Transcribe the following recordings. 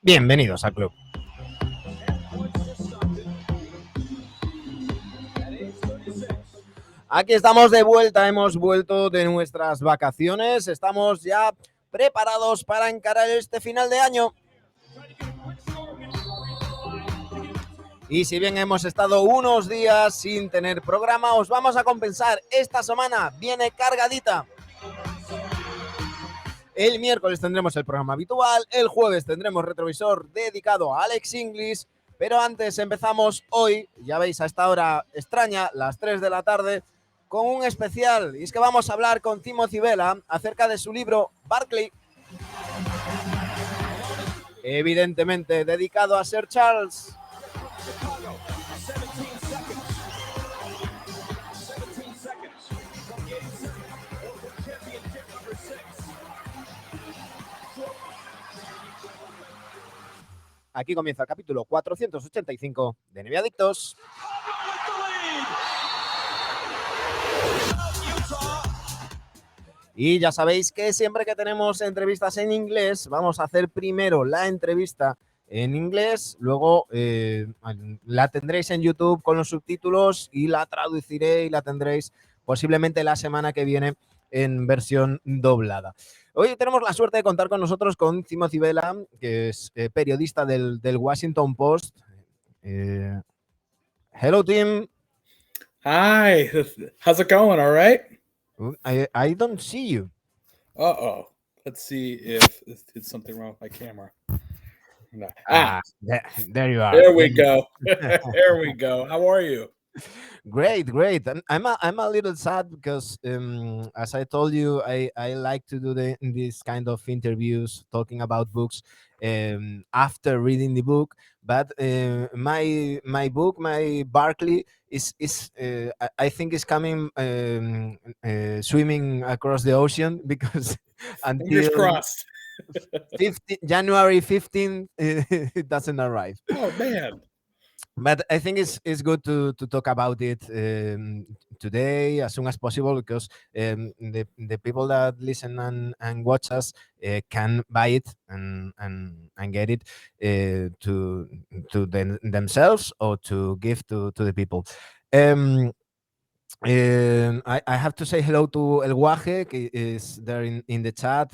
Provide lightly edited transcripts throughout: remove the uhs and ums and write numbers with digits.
Bienvenidos al club. Aquí estamos de vuelta, hemos vuelto de nuestras vacaciones, estamos ya preparados para encarar este final de año. Y si bien hemos estado unos días sin tener programa, os vamos a compensar. Esta semana viene cargadita. El miércoles tendremos el programa habitual, el jueves tendremos retrovisor dedicado a Alex English, pero antes empezamos hoy, ya veis a esta hora extraña, las 3 de la tarde, con un especial, y es que vamos a hablar con Timothy Vela acerca de su libro Barkley, evidentemente dedicado a Sir Charles. Aquí comienza el capítulo 485 de NBAdictos. Y ya sabéis que siempre que tenemos entrevistas en inglés, vamos a hacer primero la entrevista en inglés, luego la tendréis en YouTube con los subtítulos y la traduciré y la tendréis posiblemente la semana que viene en versión doblada. Hoy tenemos la suerte de contar con nosotros con Timothy Vela, que es periodista del Washington Post. Hello, Tim. Hi. How's it going? All right? I don't see you. Uh-oh. Let's see if it's something wrong with my camera. No. There you are. There we go. There we go. How are you? Great. I'm a little sad because, as I told you, I like to do these kind of interviews talking about books after reading the book. But my book, my Barkley, is I think is coming swimming across the ocean because Fingers until crossed. January 15th it doesn't arrive. Oh man. But I think it's good to talk about it today as soon as possible because the people that listen and watch us can buy it and get it to themselves or to give to the people. I have to say hello to El Guaje, who is there in the chat.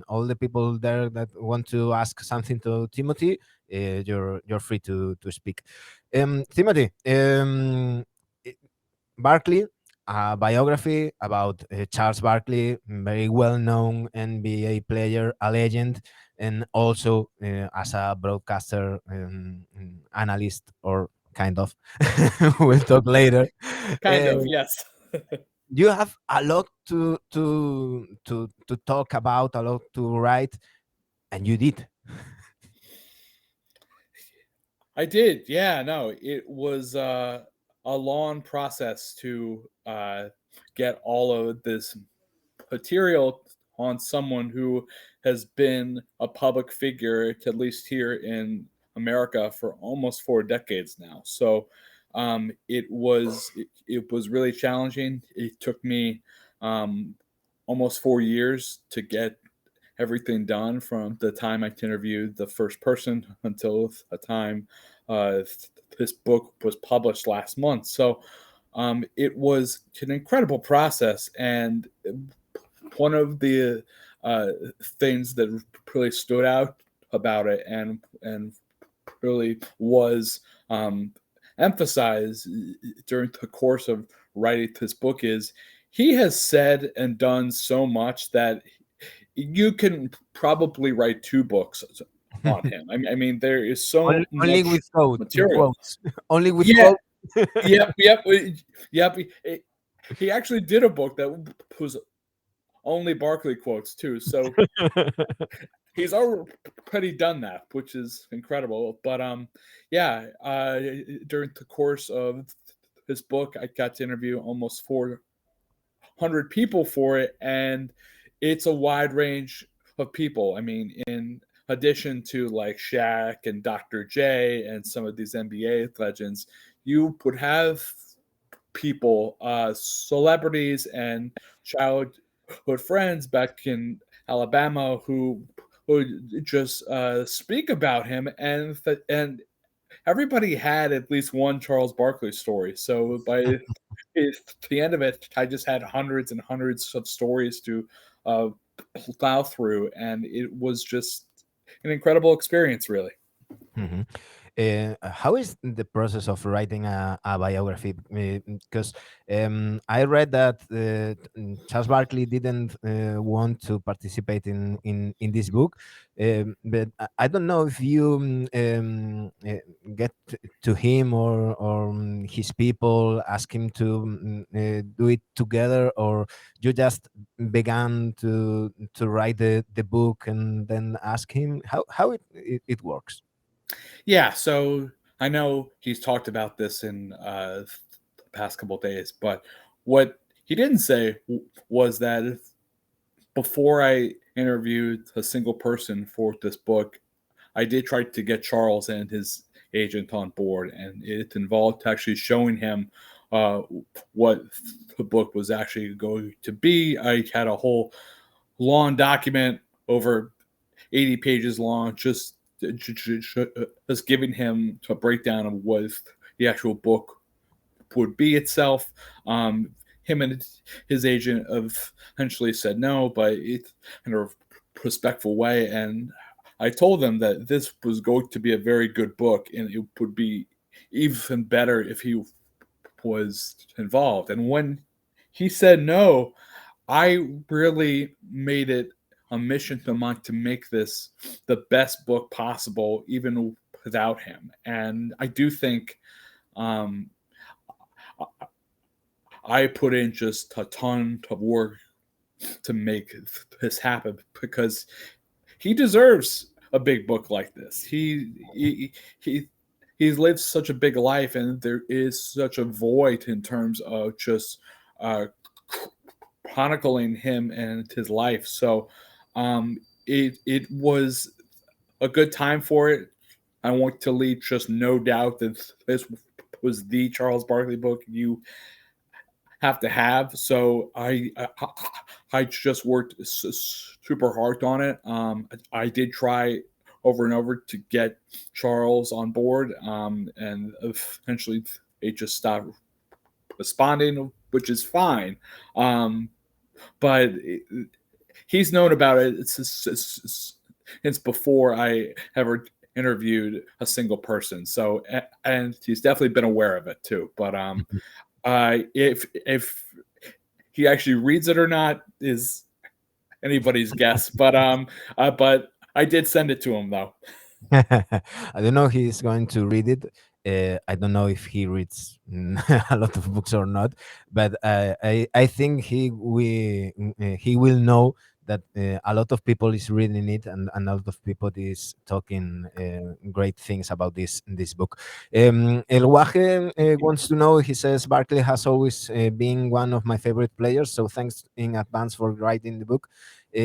All the people there that want to ask something to Timothy, you're free to speak. Timothy, Barkley, a biography about Charles Barkley, very well-known NBA player, a legend, and also as a broadcaster, analyst, or kind of. We'll talk later. Kind of, yes. You have a lot to talk about, a lot to write, and you did. I did. Yeah, no, it was a long process to get all of this material on someone who has been a public figure, at least here in America, for almost 4 decades now. So it was really challenging. It took me almost 4 years to get everything done, from the time I interviewed the first person until the time this book was published last month. So it was an incredible process. And one of the things that really stood out about it and really was emphasized during the course of writing this book is he has said and done so much that you can probably write 2 books on him. I mean, there is so Only much with quotes, material. only with Yeah, quotes. yep. He actually did a book that was only Barkley quotes too. So he's already done that, which is incredible. But during the course of this book, I got to interview almost 400 people for it, and it's a wide range of people. I mean, in addition to like Shaq and Dr. J and some of these NBA legends, you would have people, celebrities and childhood friends back in Alabama who would just speak about him, and everybody had at least one Charles Barkley story. So by the end of it, I just had hundreds and hundreds of stories to uh, plow through, and it was just an incredible experience, really. Mhm. How is the process of writing a biography? Because I read that Charles Barkley didn't want to participate in this book, but I don't know if you get to him or his people, ask him to do it together, or you just began to write the book and then ask him how it works. Yeah, so I know he's talked about this in the past couple of days, but what he didn't say was that before I interviewed a single person for this book, I did try to get Charles and his agent on board, and it involved actually showing him uh, what the book was actually going to be. I had a whole long document over 80 pages long, just giving him a breakdown of what the actual book would be itself. Him and his agent eventually said no, but it in a respectful way. And I told them that this was going to be a very good book, and it would be even better if he was involved. And when he said no, I really made it a mission to mine to make this the best book possible, even without him. And I do think um, I put in just a ton of work to make this happen because he deserves a big book like this. He's lived such a big life, and there is such a void in terms of just uh, chronicling him and his life. So it was a good time for it. I want to leave just no doubt that this was the Charles Barkley book you have to have. So I just worked super hard on it. I did try over and over to get Charles on board, and eventually it just stopped responding, which is fine. But he's known about it since before I ever interviewed a single person. So, and he's definitely been aware of it too. But if he actually reads it or not is anybody's guess. But I did send it to him though. I don't know if he's going to read it. I don't know if he reads a lot of books or not, but I think he will know that a lot of people is reading it, and a lot of people is talking great things about this book. El Waje wants to know. He says Barkley has always been one of my favorite players, so thanks in advance for writing the book.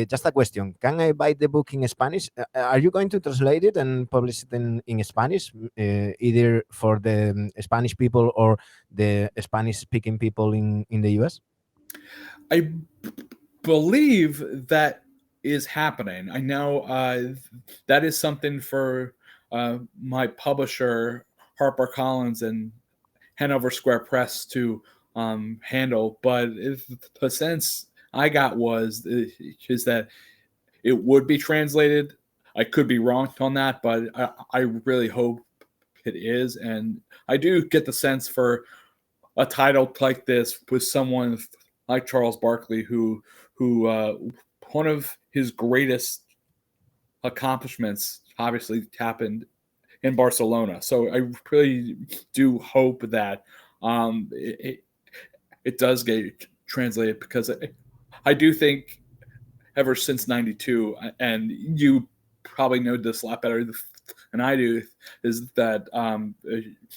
Just a question: can I buy the book in Spanish? Are you going to translate it and publish it in Spanish, either for the Spanish people or the Spanish-speaking people in the US? I believe that is happening. I know that is something for my publisher, HarperCollins and Hanover Square Press to handle. But the sense I got was is that it would be translated. I could be wrong on that, but I really hope it is. And I do get the sense for a title like this with someone like Charles Barkley, who one of his greatest accomplishments obviously happened in Barcelona. So I really do hope that it does get translated, because I do think ever since '92, and you probably know this a lot better than I do, is that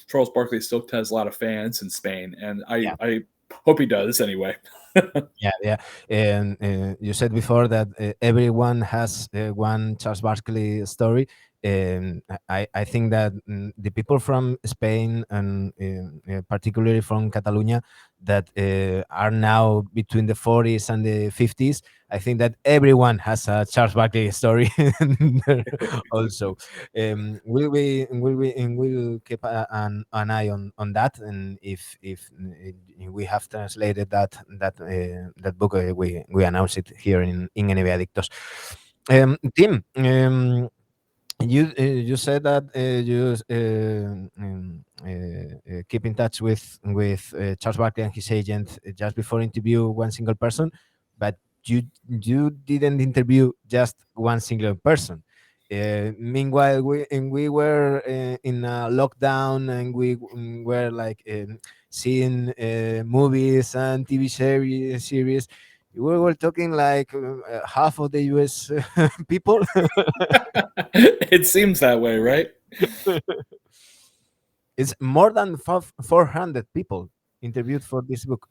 Charles Barkley still has a lot of fans in Spain, and I hope he does anyway. Yeah. And you said before that everyone has one Charles Barkley story. And I think that the people from Spain, and particularly from Catalonia, that are now between the 40s and the 50s, I think that everyone has a Charles Barkley story also. We'll keep an eye on that, and if we have translated that book, we announce it here in NBAdictos. Tim, you said that you keep in touch with Charles Barkley and his agent just before interview one single person, but you didn't interview just one single person. Meanwhile, we were in a lockdown, and we were like seeing movies and TV series. We were talking like half of the US people. It seems that way, right? It's more than 400 people interviewed for this book.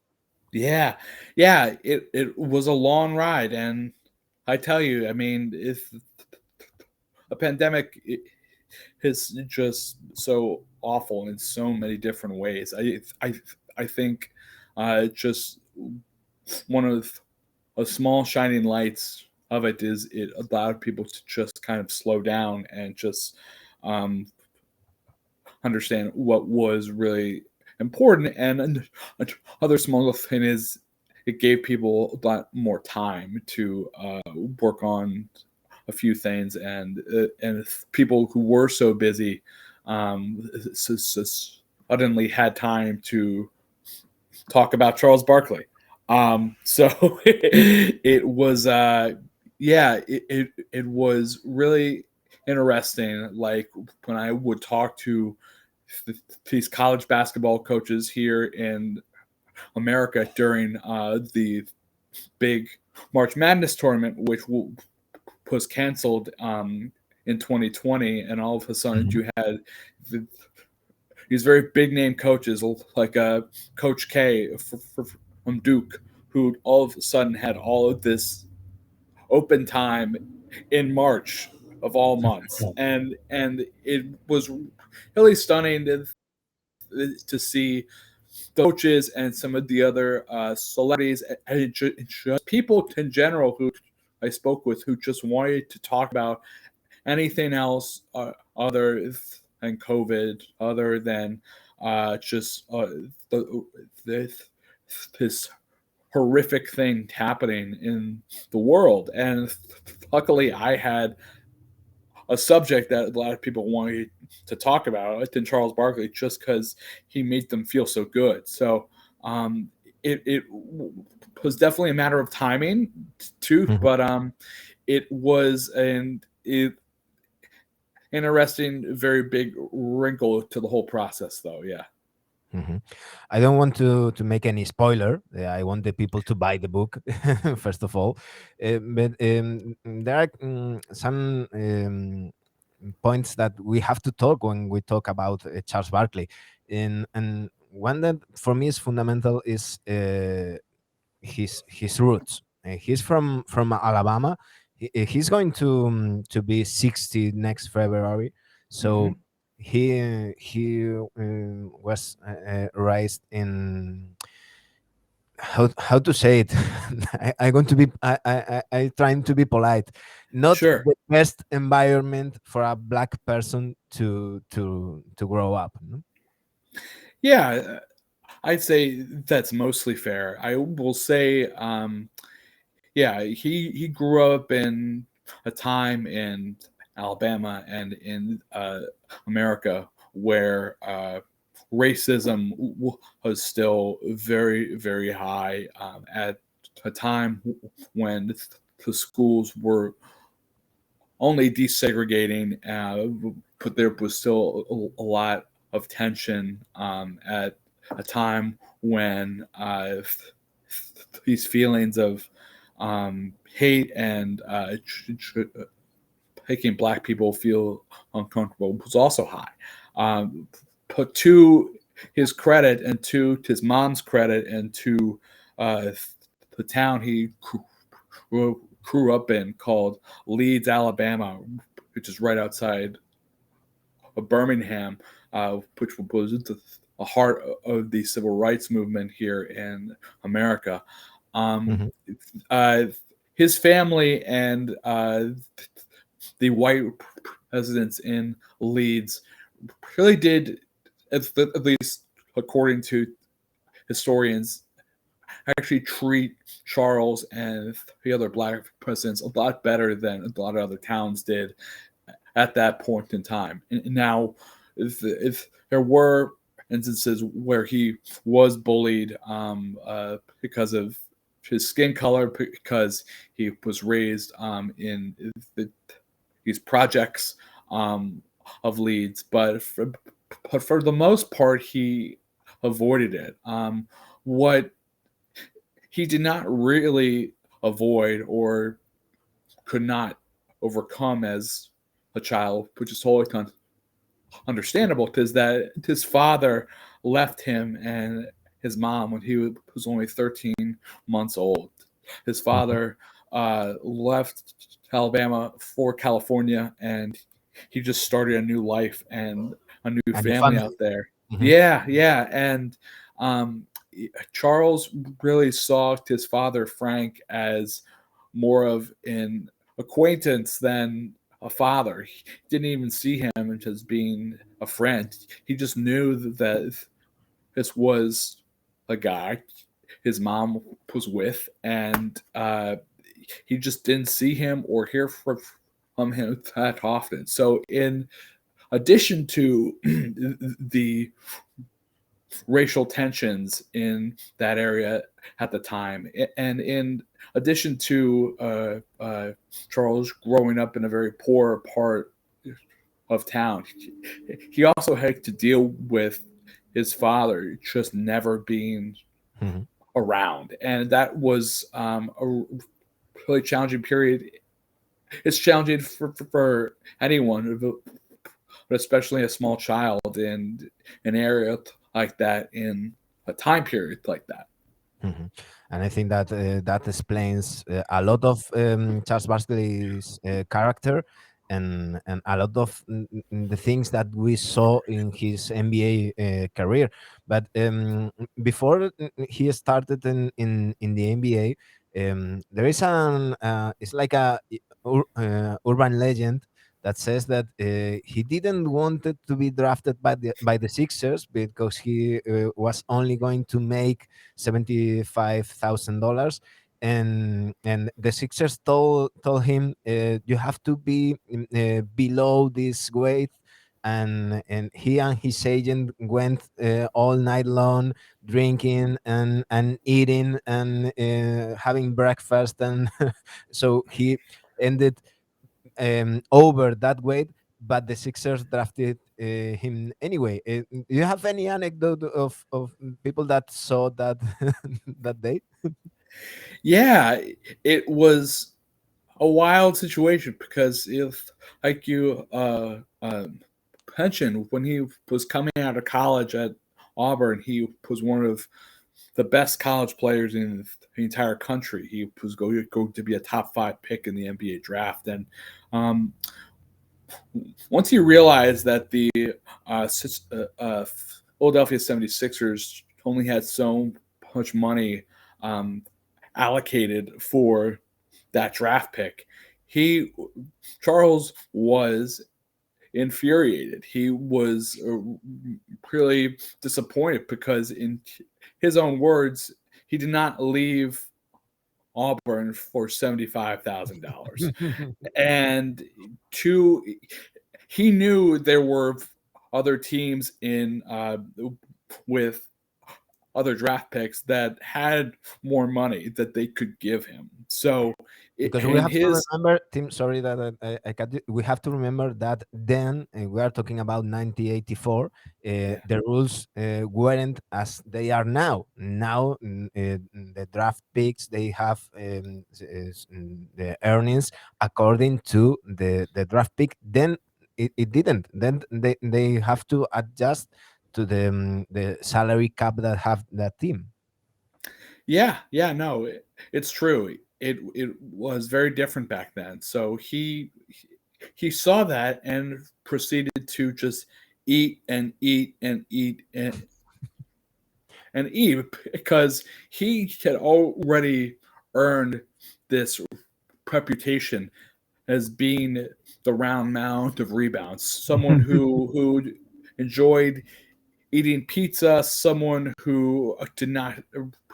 Yeah, it was a long ride, and I tell you, I mean, if a pandemic is just so awful in so many different ways, I think just one of a small shining lights of it is it allowed people to just kind of slow down and just um, understand what was really important. And another small thing is it gave people a lot more time to work on a few things, and people who were so busy suddenly had time to talk about Charles Barkley. So it was it was really interesting. Like when I would talk to these college basketball coaches here in America during the big March Madness tournament, which was canceled in 2020, and all of a sudden you had these very big name coaches like Coach K from Duke, who all of a sudden had all of this open time in March of all months, and it was really stunning to see the coaches and some of the other celebrities and just people in general who I spoke with, who just wanted to talk about anything else other than COVID, other than just this horrific thing happening in the world. And luckily, I had a subject that a lot of people wanted to talk about than Charles Barkley, just because he made them feel so good. So it was definitely a matter of timing too, but it was an interesting, very big wrinkle to the whole process, though. Yeah. I don't want to make any spoiler. I want the people to buy the book first of all, but there are some points that we have to talk when we talk about Charles Barkley, and one that for me is fundamental is his roots. He's from Alabama. He's going to be 60 next February, so he was raised in, how to say it. I'm going to be I trying to be polite, not Sure. the best environment for a black person to grow up, no? Yeah, I'd say that's mostly fair. I will say, yeah, he grew up in a time in Alabama and in America, where racism was still very, very high at a time when the schools were only desegregating, but there was still a lot of tension at a time when these feelings of hate and making Black people feel uncomfortable was also high. But to his credit, and to his mom's credit, and to the town he grew up in, called Leeds, Alabama, which is right outside of Birmingham, which was the heart of the civil rights movement here in America. His family and the white residents in Leeds really did, at least according to historians, actually treat Charles and the other Black presidents a lot better than a lot of other towns did at that point in time. And now, if there were instances where he was bullied because of his skin color, because he was raised in these projects of Leeds, but for the most part, he avoided it. What he did not really avoid, or could not overcome as a child, which is totally understandable, is that his father left him and his mom when he was only 13 months old. His father left Alabama for California, and he just started a new life and a new family out there. Yeah. And Charles really saw his father, Frank, as more of an acquaintance than a father. He didn't even see him as being a friend. He just knew that this was a guy his mom was with, and he just didn't see him or hear from him that often. So in addition to the racial tensions in that area at the time, and in addition to Charles growing up in a very poor part of town, he also had to deal with his father just never being around, and that was a really challenging period. It's challenging for anyone, but especially a small child in an area like that, in a time period like that. And I think that that explains a lot of Charles Barkley's character, and a lot of the things that we saw in his NBA career. But before he started in the NBA, there is it's like a urban legend that says that he didn't want it to be drafted by the Sixers, because he was only going to make $75,000, and the Sixers told him, you have to be below this weight. And he and his agent went all night long, drinking and eating and having breakfast, and so he ended over that weight, but the Sixers drafted him anyway. Do you have any anecdote of people that saw that that day? Yeah, it was a wild situation, because if, like you mentioned, when he was coming out of college at Auburn, he was one of the best college players in the entire country. He was going to be a top 5 pick in the NBA draft, and once he realized that the Philadelphia 76ers only had so much money allocated for that draft pick, Charles was infuriated. He was really disappointed, because in his own words, he did not leave Auburn for $75,000. And two, he knew there were other teams in with other draft picks that had more money that they could give him. So, because we have to remember, Tim, sorry that I cut you. We have to remember that then we are talking about 1984. The rules weren't as they are now. Now, the draft picks, they have the earnings according to the draft pick. Then it didn't. Then they have to adjust to the salary cap that have that team. Yeah, no, it's true. It was very different back then. So he saw that and proceeded to just eat and eat and eat and eat, because he had already earned this reputation as being the round mound of rebounds, someone who enjoyed eating pizza, someone who did not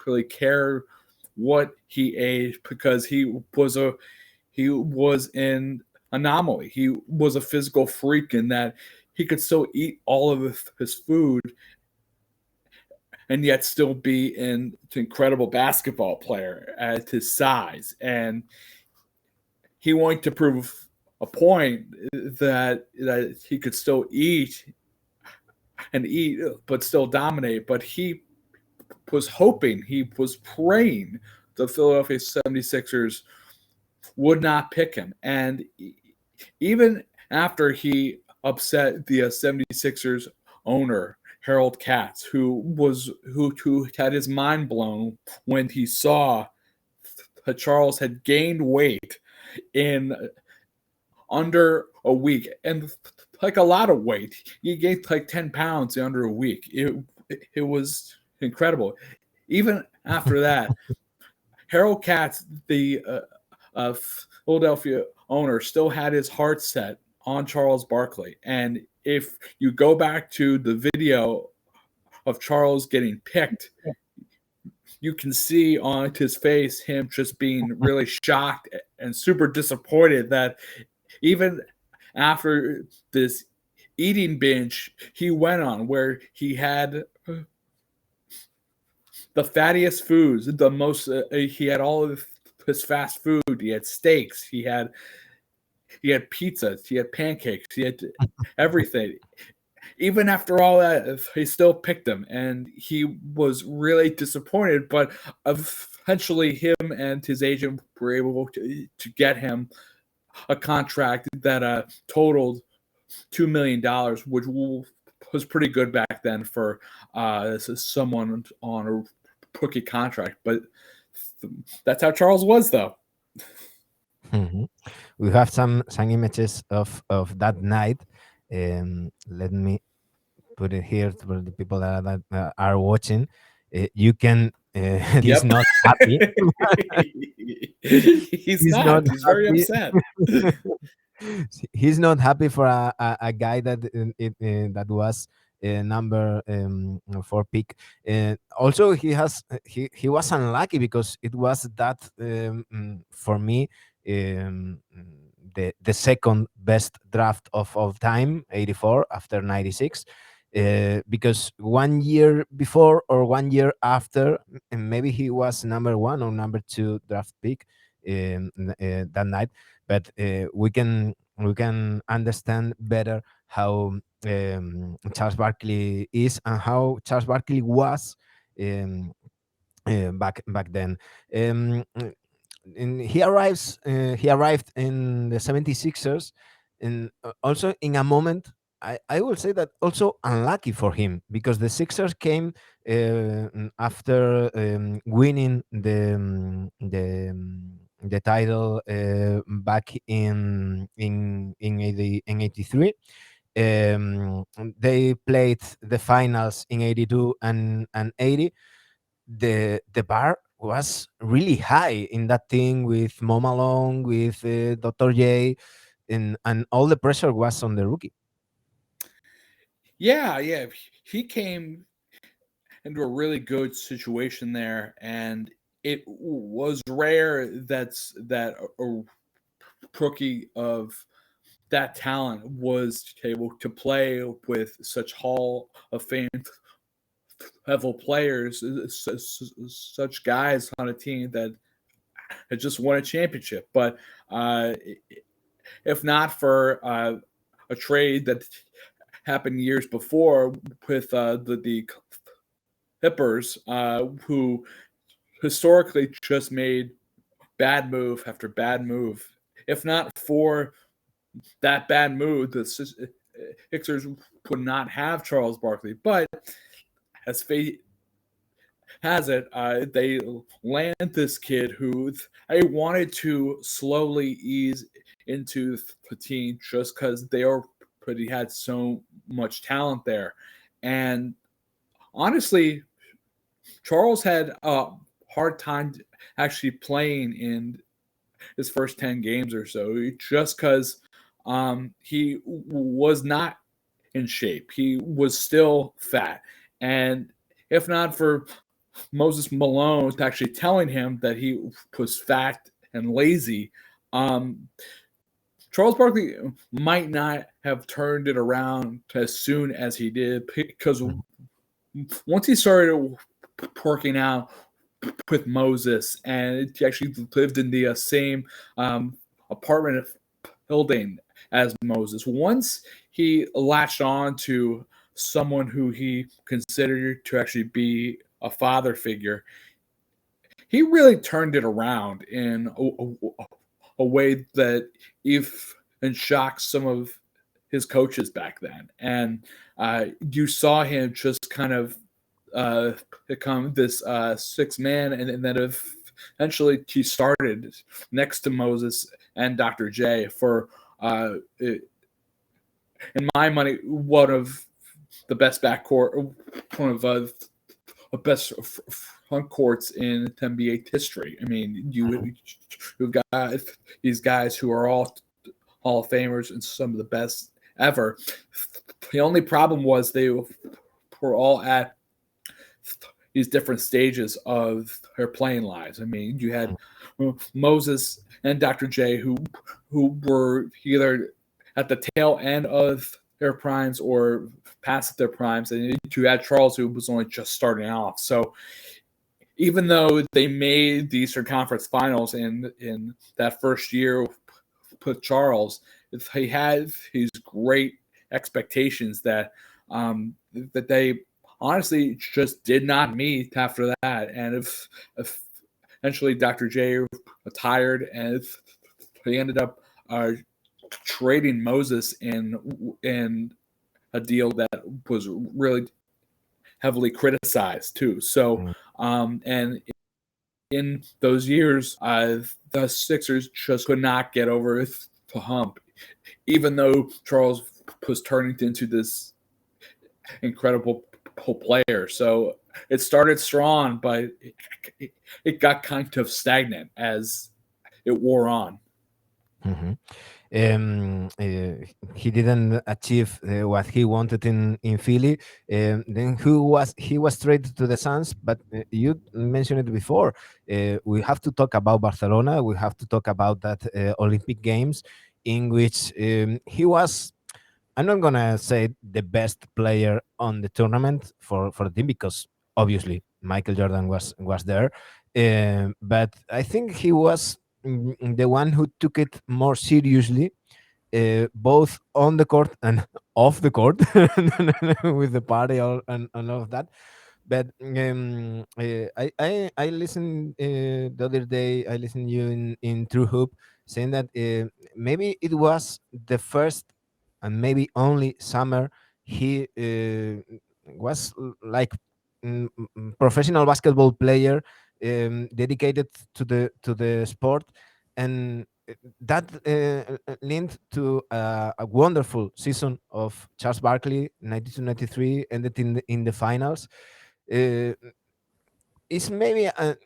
really care what he ate, because he was an anomaly. He was a physical freak in that he could still eat all of his food and yet still be an incredible basketball player at his size. And he wanted to prove a point that he could still eat and eat, but still dominate. But he was hoping, he was praying the Philadelphia 76ers would not pick him. And even after he upset the 76ers owner, Harold Katz, who had his mind blown when he saw that Charles had gained weight in under a week, and like a lot of weight. He gained like 10 pounds in under a week. It was incredible. Even after that, Harold Katz, the Philadelphia owner, still had his heart set on Charles Barkley. And if you go back to the video of Charles getting picked, you can see on his face him just being really shocked and super disappointed that even after this eating binge he went on, where he had the fattiest foods, the most, he had all of his fast food, he had steaks, he had pizzas, he had pancakes, he had everything. Even after all that, he still picked him, and he was really disappointed. But eventually, him and his agent were able to get him a contract that totaled $2 million, which was pretty good back then for someone on a rookie contract. But that's how Charles was, though. Mm-hmm. We have some images of that night. Let me put it here for the people that are watching. You can. He's not happy. He's not. He's very upset. He's not happy for a guy that that was number 4 pick. Also, he was unlucky because it was that for me the second best draft of all time, 84 after 96. Because 1 year before or 1 year after, maybe he was number 1 or number 2 draft pick that night. But we can understand better how Charles Barkley is and how Charles Barkley was back then. And he arrived in the 76ers, and also in a moment, I will say that also unlucky for him, because the Sixers came after winning the title back in 83. They played the finals in 82 and 80. The bar was really high in that thing with Mo Malone, with Dr. J, and all the pressure was on the rookie. Yeah. He came into a really good situation there, and it was rare that a rookie of that talent was able to play with such Hall of Fame level players, such guys on a team that had just won a championship. But if not for a trade that happened years before with the Clippers, who historically just made bad move after bad move. If not for that bad move, the Sixers would not have Charles Barkley. But as fate has it, they land this kid who I wanted to slowly ease into the team just because he had so much talent there. And honestly, Charles had a hard time actually playing in his first 10 games or so, just because he was not in shape. He was still fat. And if not for Moses Malone actually telling him that he was fat and lazy, Charles Barkley might not have turned it around as soon as he did, because once he started working out with Moses and he actually lived in the same apartment building as Moses, once he latched on to someone who he considered to actually be a father figure, he really turned it around in a way that even shocked some of his coaches back then. And you saw him just kind of become this sixth man, and then eventually he started next to Moses and Dr. J for, in my money, one of the best backcourt, one of the best front courts in NBA history. I mean, you've got these guys who are all Hall of Famers and some of the best ever. The only problem was they were all at these different stages of their playing lives. I mean, you had Moses and Dr. J who were either at the tail end of their primes or past their primes, and you had Charles who was only just starting off. So even though they made the Eastern Conference Finals in that first year with Charles, he had these great expectations that that they honestly just did not meet after that. And if eventually Dr. J retired, and he ended up trading Moses in a deal that was really heavily criticized too. So and in those years, the Sixers just could not get over the hump, even though Charles was turning into this incredible player. So it started strong, but it got kind of stagnant as it wore on. Mm-hmm. He didn't achieve what he wanted in Philly. Then he was traded to the Suns, but you mentioned it before. We have to talk about Barcelona. We have to talk about that Olympic Games in which he was. I'm not gonna say the best player on the tournament for the team, because obviously Michael Jordan was there, but I think he was the one who took it more seriously, both on the court and off the court, with the party and all of that. But I listened the other day. I listened you in True Hoop saying that maybe it was the first and maybe only summer he was like professional basketball player, dedicated to the sport, and that linked to a wonderful season of Charles Barkley, 92-93, ended in the finals. It's maybe a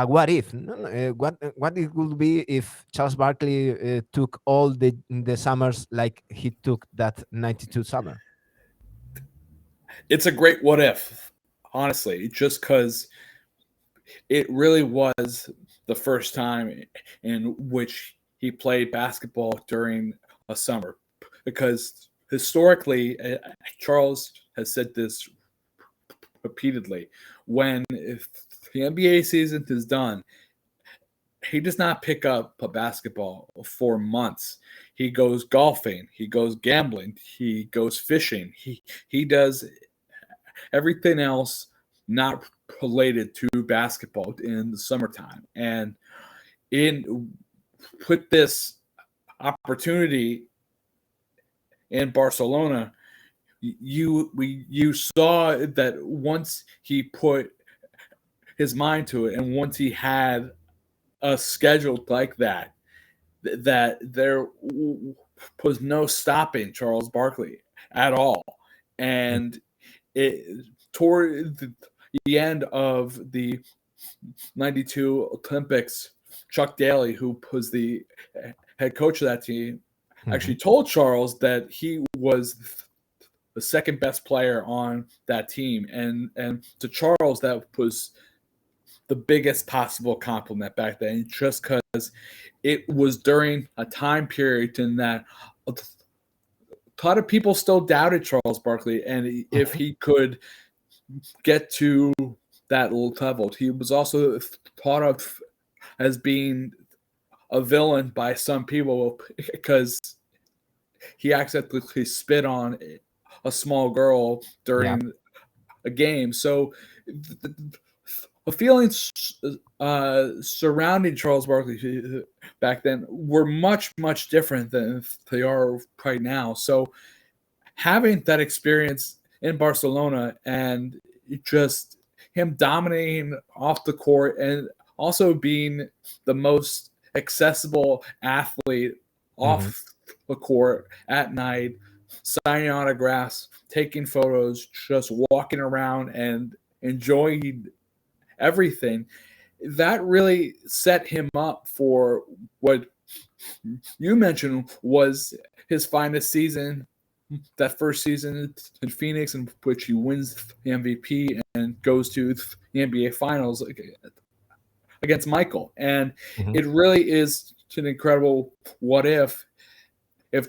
what if, no? What it would be if Charles Barkley took all the summers like he took that 92 summer. It's a great what if, honestly, just because it really was the first time in which he played basketball during a summer, because historically, Charles has said this repeatedly, when if the NBA season is done, he does not pick up a basketball for months. He goes golfing, he goes gambling, he goes fishing, he does everything else not related to basketball in the summertime. And in with this opportunity in Barcelona, you saw that once he put his mind to it, and once he had a schedule like that, that there was no stopping Charles Barkley at all. And it toward the end of the 92 Olympics, Chuck Daly, who was the head coach of that team, actually told Charles that he was the second best player on that team. And to Charles, that was the biggest possible compliment back then, just because it was during a time period in that a lot of people still doubted Charles Barkley, and if he could get to that level. He was also thought of as being a villain by some people because he accidentally spit on a small girl during a game. So the feelings surrounding Charles Barkley back then were much, much different than they are right now. So having that experience in Barcelona and just him dominating off the court, and also being the most accessible athlete off the court at night, signing autographs, taking photos, just walking around and enjoying everything, that really set him up for what you mentioned was his finest season, that first season in Phoenix, in which he wins the MVP and goes to the NBA Finals against Michael. And it really is an incredible what if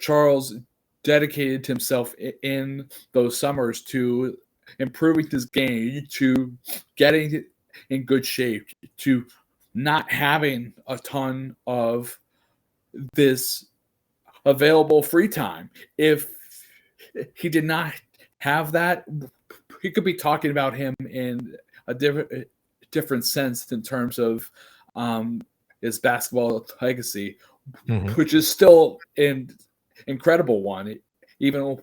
Charles dedicated himself in those summers to improving his game, to getting in good shape, to not having a ton of this available free time. If he did not have that, he could be talking about him in a different sense in terms of his basketball legacy, which is still an incredible one, even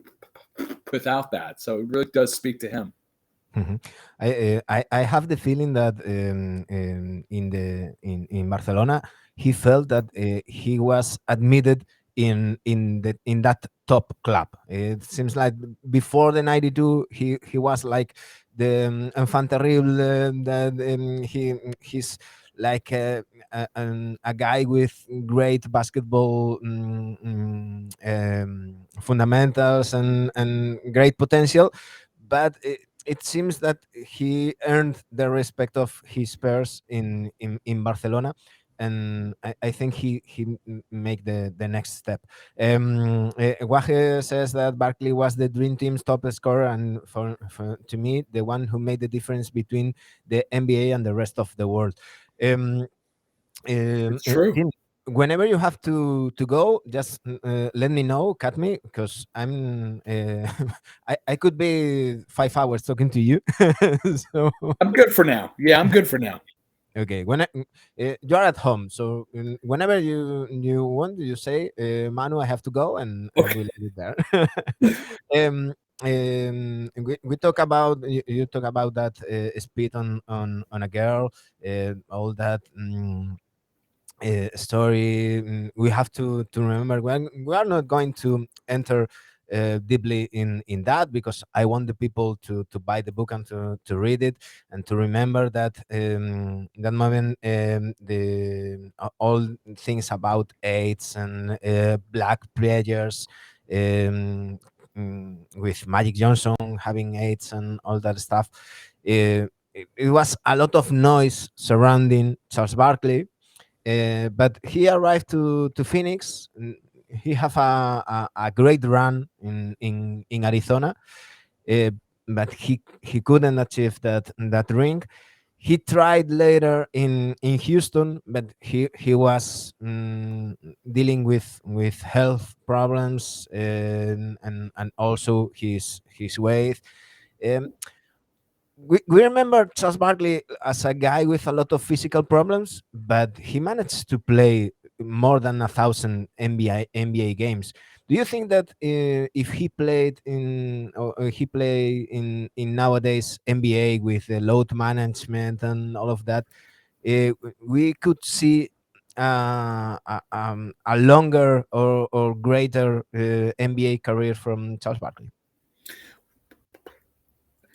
without that. So it really does speak to him. I have the feeling that in Barcelona he felt that he was admitted in that top club. It seems like before the 92 he was like the enfant terrible, that he's like a guy with great basketball fundamentals and great potential, but it seems that he earned the respect of his peers in Barcelona, and I think he make the next step. Waje says that Barkley was the dream team's top scorer, and for to me, the one who made the difference between the NBA and the rest of the world. It's true. Tim, whenever you have to go, just let me know, cut me, because I'm I could be 5 hours talking to you. So I'm good for now. Yeah, I'm good for now. okay, when you're at home, so whenever you want, you say, Manu, I have to go, and we leave it there. We talk about you talk about that spit on a girl, all that. Story. We have to remember, when we are not going to enter deeply in that, because I want the people to buy the book and to read it, and to remember that that moment, the all things about AIDS and black players, with Magic Johnson having AIDS and all that stuff. it was a lot of noise surrounding Charles Barkley, but he arrived to Phoenix. He have a great run in Arizona, uh, but he couldn't achieve that ring. He tried later in Houston, but he was dealing with health problems, and also his weight. Um, we remember Charles Barkley as a guy with a lot of physical problems, but he managed to play more than 1,000 NBA games. Do you think that if he played in nowadays NBA with the load management and all of that, we could see a longer or greater NBA career from Charles Barkley?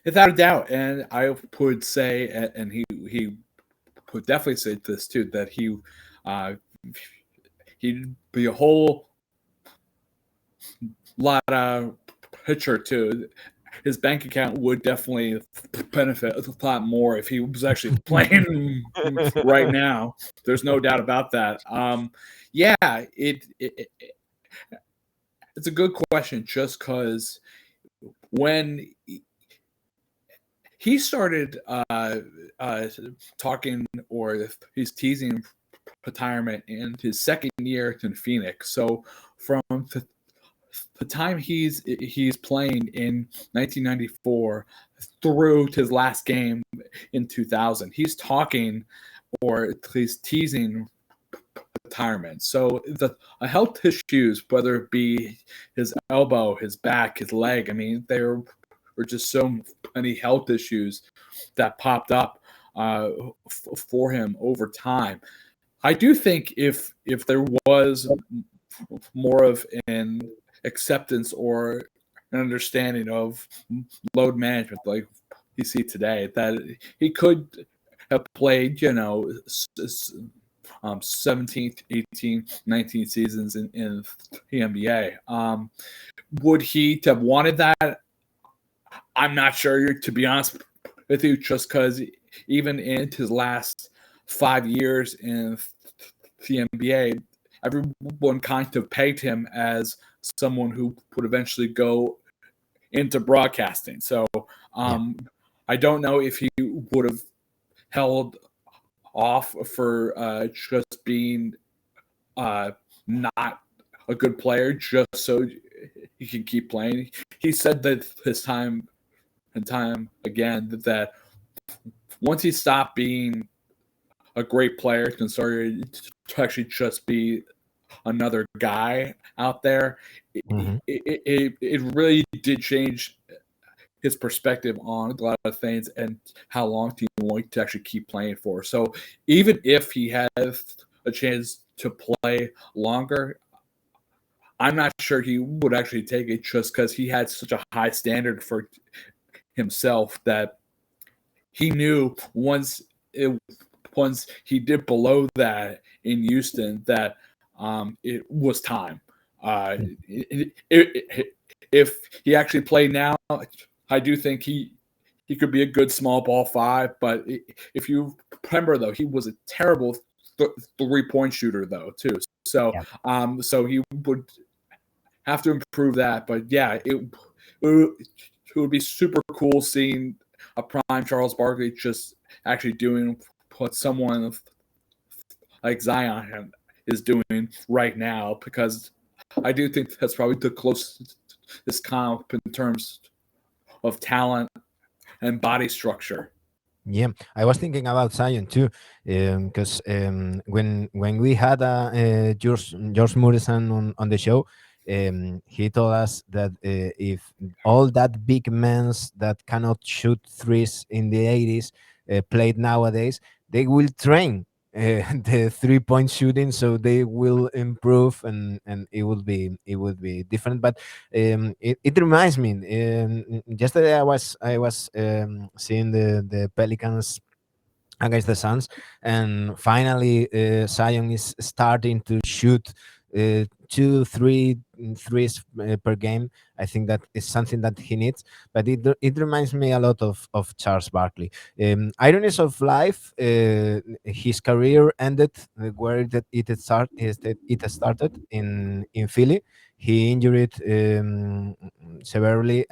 Without a doubt, and I would say, and he would definitely say this too, that uh, he'd be a whole lot of richer too. His bank account would definitely benefit a lot more if he was actually playing right now. There's no doubt about that. Yeah, it's a good question, just because when he started talking, or he's teasing retirement in his second year in Phoenix. So from the time he's playing in 1994 through to his last game in 2000, he's talking, or he's teasing retirement. So the health issues, whether it be his elbow, his back, his leg, I mean, there were just so many health issues that popped up for him over time. I do think if there was more of an acceptance or an understanding of load management like you see today, that he could have played, 17th, 18th, 19th seasons in the NBA. Would he have wanted that? I'm not sure, to be honest with you, just because even in his last 5 years in the NBA, everyone kind of pegged him as someone who would eventually go into broadcasting. So I don't know if he would have held off for just being not a good player just so he can keep playing. He said that his time and time again that once he stopped being a great player and started to actually just be another guy out there, it really did change his perspective on a lot of things and how long do you want to actually keep playing for. So even if he has a chance to play longer, I'm not sure he would actually take it, just because he had such a high standard for himself that he knew once he dipped below that in Houston that it was time. If he actually played now, I do think he could be a good small ball five. But if you remember, though, he was a terrible 3-point shooter, though, too. So so he would have to improve that. But yeah, it would be super cool seeing a prime Charles Barkley just actually doing what someone like Zion is doing right now, because I do think that's probably the closest comp in terms of talent and body structure. Yeah, I was thinking about Zion too, because when we had George Morrison on the show, he told us that if all that big men that cannot shoot threes in the 80s played nowadays, they will train the 3-point shooting, so they will improve, and it would be different. But it reminds me. Yesterday I was seeing the Pelicans against the Suns, and finally Zion is starting to shoot 2, 3 threes per game. I think that is something that he needs. But it reminds me a lot of Charles Barkley. Ironies of life. His career ended where it started in Philly. He injured severely,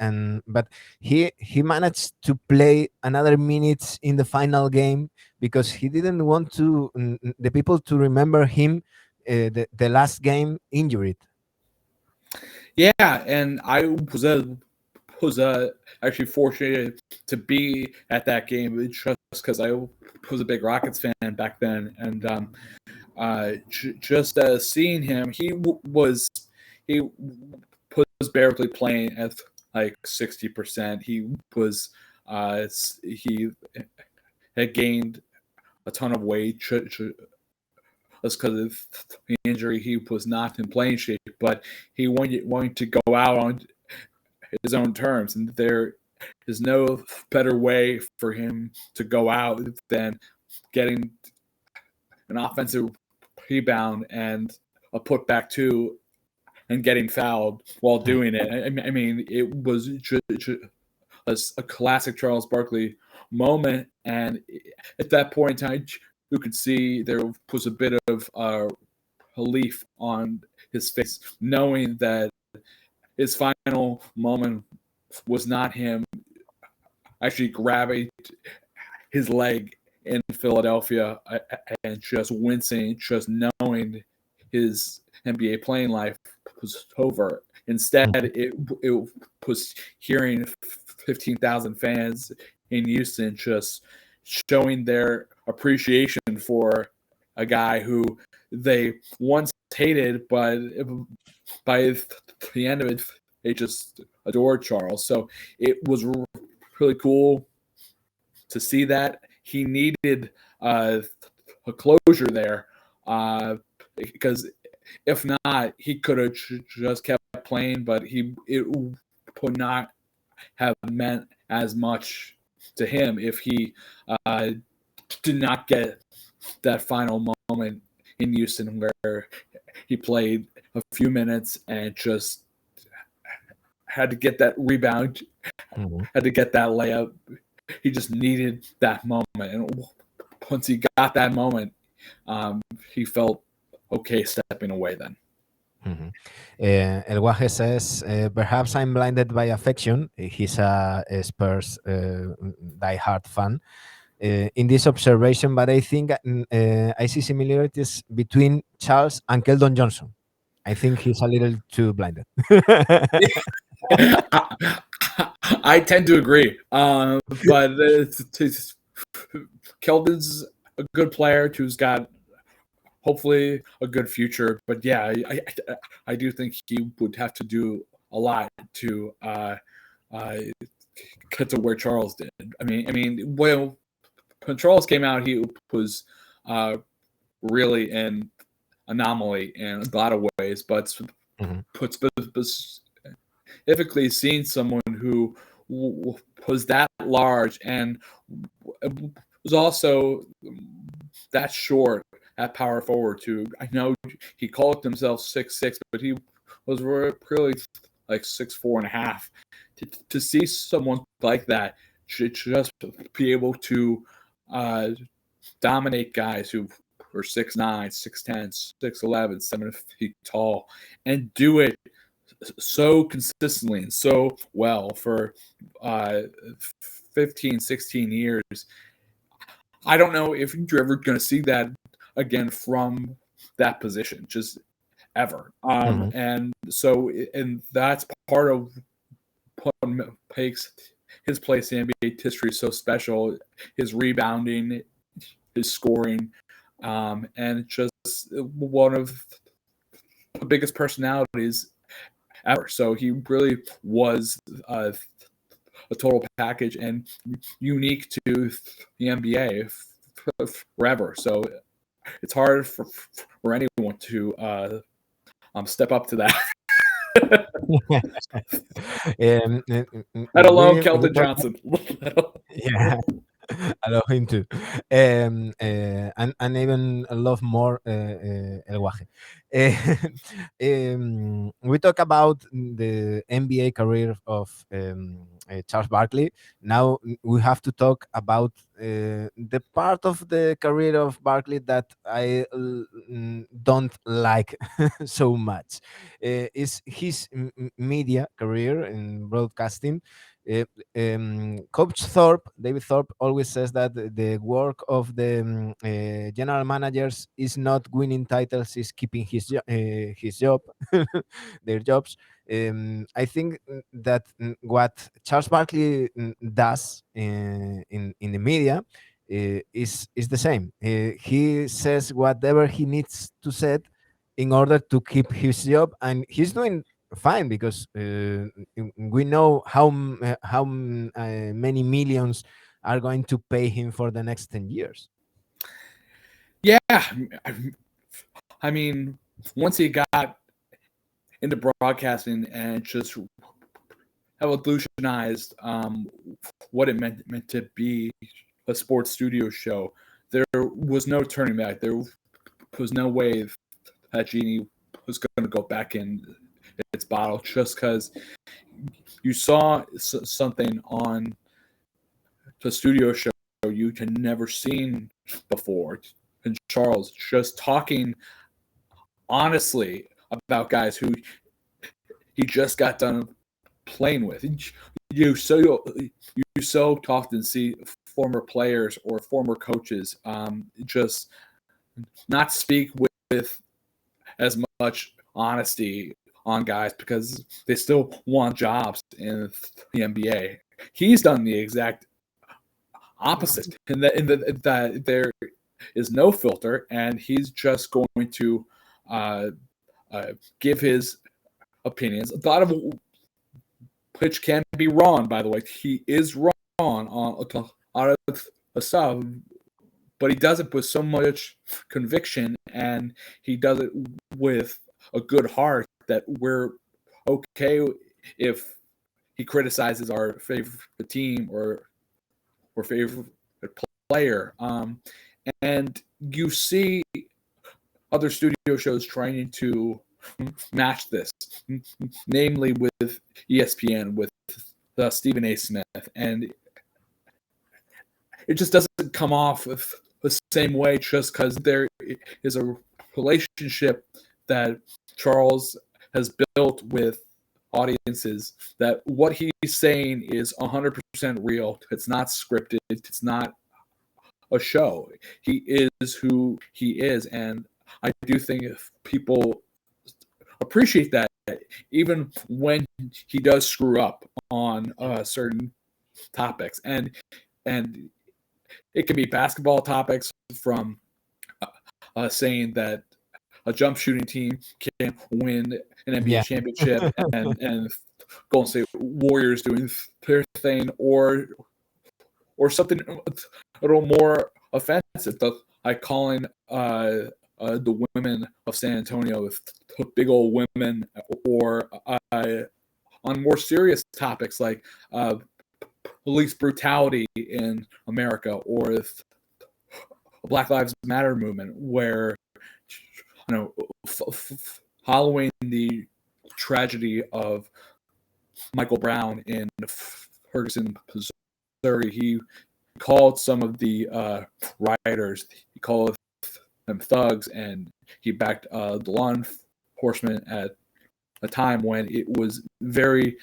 but he managed to play another minutes in the final game because he didn't want the people to remember him the last game injured. Yeah, and I was actually fortunate to be at that game just because I was a big Rockets fan back then, and just seeing him, he was barely playing at like 60%. He had gained a ton of weight just because of the injury. He was not in playing shape, but he wanted to go out on his own terms, and there is no better way for him to go out than getting an offensive rebound and a putback two and getting fouled while doing it. I mean, it was just a classic Charles Barkley moment, and at that point in time, you could see there was a bit of relief on his face, knowing that his final moment was not him actually grabbing his leg in Philadelphia and just wincing, just knowing his NBA playing life was over. Instead, it was hearing 15,000 fans in Houston just showing their appreciation for a guy who they once hated, but by the end of it, they just adored Charles. So it was really cool to see that. He needed a closure there because if not, he could have just kept playing, but it would not have meant as much to him if he did not get that final moment in Houston where he played a few minutes and just had to get that rebound, had to get that layup. He just needed that moment. And once he got that moment, he felt okay stepping away then. El Guaje says, perhaps I'm blinded by affection. He's a Spurs die-hard fan. In this observation, but I think I see similarities between Charles and Keldon Johnson. I think he's a little too blinded. I tend to agree, but Keldon's a good player who's got hopefully a good future. But yeah, I do think he would have to do a lot to get to where Charles did. I mean, when Charles came out, he was really an anomaly in a lot of ways, but specifically seeing someone who was that large and was also that short at power forward too. I know he called himself 6'6", but he was really like 6'4.5". To see someone like that should just be able to dominate guys who were 6'9", 6'10", 6'11", 7 feet tall, and do it so consistently and so well for 15, 16 years. I don't know if you're ever going to see that again from that position, just ever. And so, and that's part of what makes his place in NBA history so special: his rebounding, his scoring, and just one of the biggest personalities ever. So he really was a total package and unique to the NBA forever. So it's hard for anyone to step up to that. Let alone Keldon Johnson. Yeah. allow him to, and even love more El Guaje. We talk about the NBA career of Charles Barkley. Now we have to talk about the part of the career of Barkley that I don't like so much. Is his media career in broadcasting. Uh, Coach Thorpe, David Thorpe, always says that the work of the general managers is not winning titles, is keeping his job, their jobs. I think that what Charles Barkley does in the media is the same. He says whatever he needs to say in order to keep his job, and he's doing fine because we know how many millions are going to pay him for the next 10 years. Yeah, I mean, once he got into broadcasting and just evolutionized what it meant to be a sports studio show, there was no turning back. There was no way that genie was going to go back in its bottle just because you saw something on the studio show you had never seen before. And Charles just talking honestly about guys who he just got done playing with. You so often see former players or former coaches just not speak with as much honesty on guys because they still want jobs in the NBA. He's done the exact opposite, that there is no filter, and he's just going to give his opinions. A lot of which can be wrong, by the way. He is wrong on a lot of stuff, but he does it with so much conviction, and he does it with a good heart that we're okay if he criticizes our favorite team or favorite player. And you see other studio shows trying to match this, namely with ESPN, with Stephen A. Smith, and it just doesn't come off the same way just because there is a relationship that Charles has built with audiences, that what he's saying is 100% real. It's not scripted. It's not a show. He is who he is, and I do think if people appreciate that, even when he does screw up on certain topics, and it can be basketball topics, from saying that a jump shooting team can win an NBA championship, and Golden State Warriors doing their thing, or something a little more offensive, like calling the women of San Antonio big old women, or on more serious topics like police brutality in America, or the Black Lives Matter movement, where following the tragedy of Michael Brown in Ferguson, Missouri, he called some of the rioters, he called them thugs, and he backed the law enforcement at a time when it was very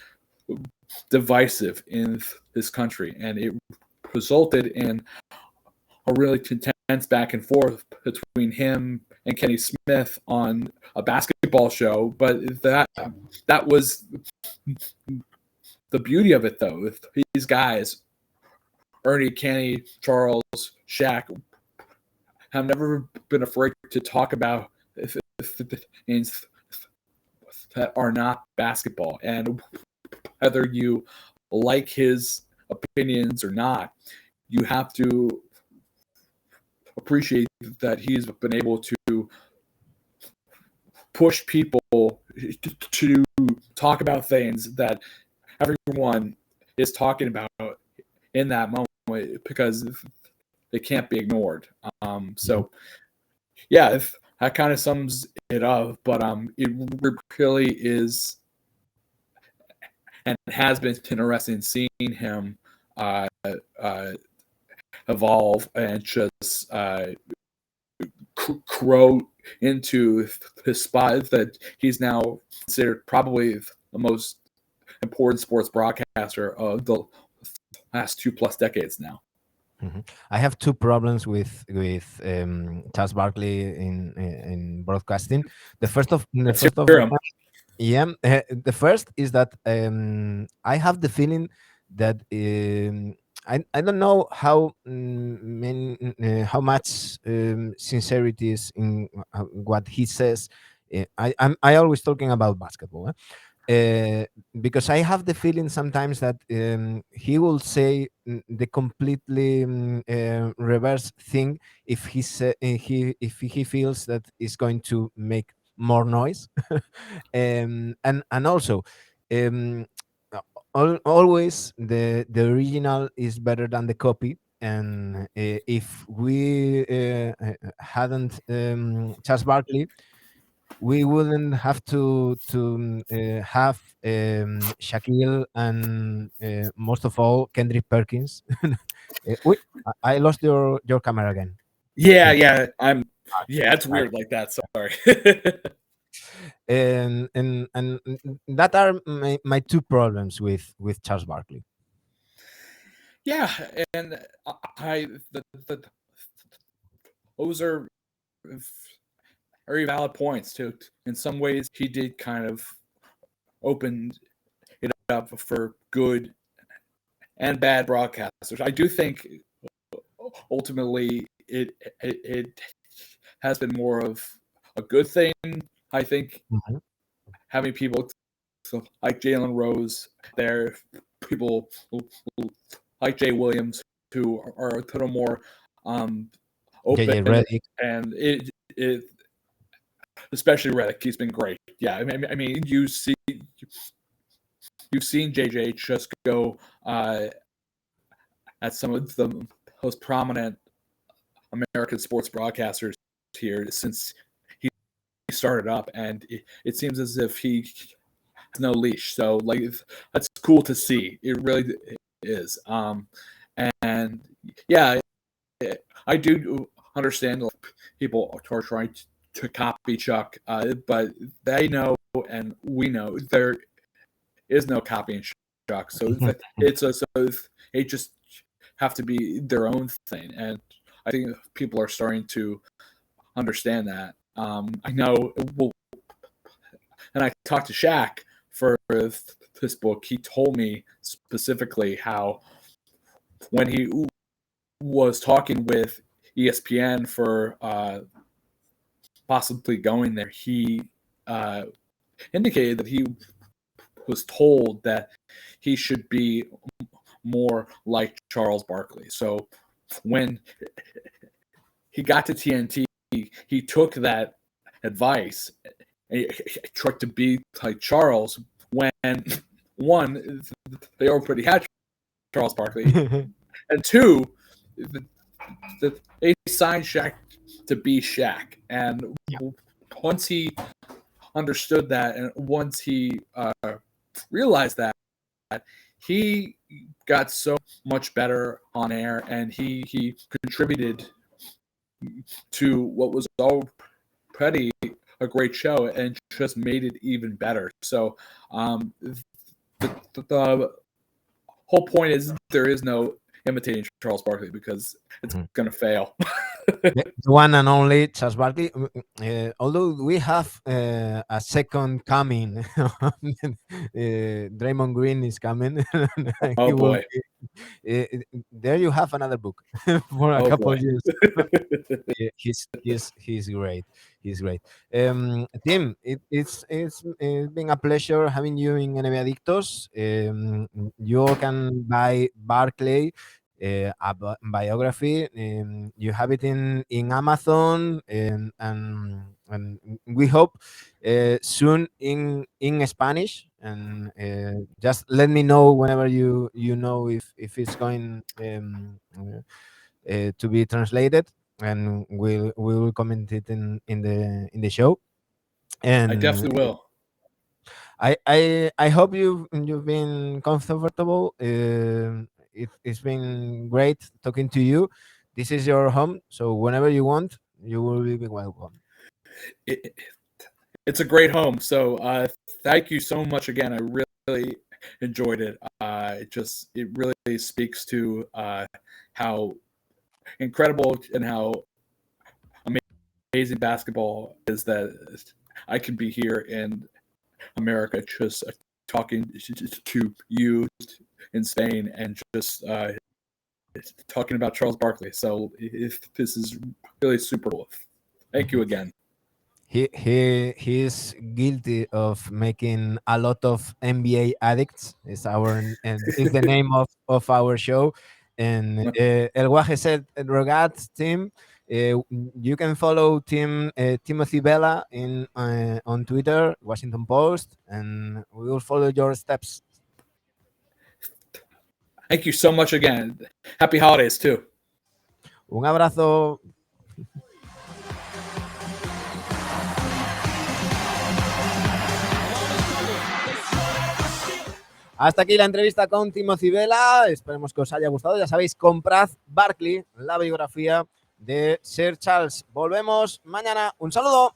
divisive in this country, and it resulted in a really intense back and forth between him and Kenny Smith on a basketball show. But that was the beauty of it, though. These guys, Ernie, Kenny, Charles, Shaq, have never been afraid to talk about things that are not basketball. And whether you like his opinions or not, you have to appreciate that he's been able to push people to talk about things that everyone is talking about in that moment. because they can't be ignored. So yeah, that kind of sums it up. But it really is and has been interesting seeing him evolve and just grow into his spot that he's now considered probably the most important sports broadcaster of the last 2+ decades now. I have two problems with Charles Barkley in broadcasting. The first of them, yeah, the first is that I have the feeling that I don't know how how much sincerity is in what he says. I always talking about basketball. Because I have the feeling sometimes that he will say the completely reverse thing if if he feels that it's going to make more noise, and also um, always the original is better than the copy. And if we hadn't Charles Barkley, we wouldn't have to have Shaquille and most of all Kendrick Perkins. Wait, I lost your camera again. Yeah, it's weird like that. Sorry. and that are my two problems with Charles Barkley. Yeah, and those are very valid points too. In some ways, he did kind of open it up for good and bad broadcasters. I do think ultimately it has been more of a good thing. I think having people like Jalen Rose there, people like Jay Williams who are a little more open, and it especially Redick, he's been great. Yeah, I mean you've seen JJ just go at some of the most prominent American sports broadcasters here since he started up, and it seems as if he has no leash. So like that's cool to see. It really is. And yeah, I do understand people are trying to copy Chuck, but they know and we know there is no copying Chuck. So it's so they just have to be their own thing, and I think people are starting to understand that. I know, and I talked to Shaq for this book. He told me specifically how when he was talking with ESPN for possibly going there, he indicated that he was told that he should be more like Charles Barkley. So when he got to TNT, he took that advice and he tried to be like Charles when, one, they already had Charles Barkley, and two, they signed Shaq to be Shaq. And once he understood that, and once he realized that, he got so much better on air, and he contributed to what was already a great show and just made it even better. So the whole point is there is no imitating Charles Barkley because it's going to fail. The one and only Charles Barkley. Although we have a second coming, Draymond Green is coming. Oh boy! There you have another book for a couple of years. He's great. He's great. Tim, it's been a pleasure having you in NBAdictos. You can buy Barkley biography. You have it in Amazon, and we hope soon in Spanish. And just let me know whenever you know if it's going to be translated, and we will comment it in the show. And I definitely will. I hope you've been comfortable. It's been great talking to you. This is your home, so whenever you want, you will be welcome. It's a great home. So thank you so much again. I really enjoyed it. It really speaks to how incredible and how amazing basketball is, that I can be here in America just talking to you in Spain and just talking about Charles Barkley. So this is really super cool. Thank you again. He is guilty of making a lot of NBA addicts. Is the name of our show. And El Guaje said, "Regards, Tim. You can follow Timothy Bella on Twitter, Washington Post, and we will follow your steps." Thank you so much again. Happy holidays too. Un abrazo. Hasta aquí la entrevista con Timothy Bella. Esperemos que os haya gustado. Ya sabéis, comprad Barkley, la biografía de Sir Charles. Volvemos mañana. Un saludo.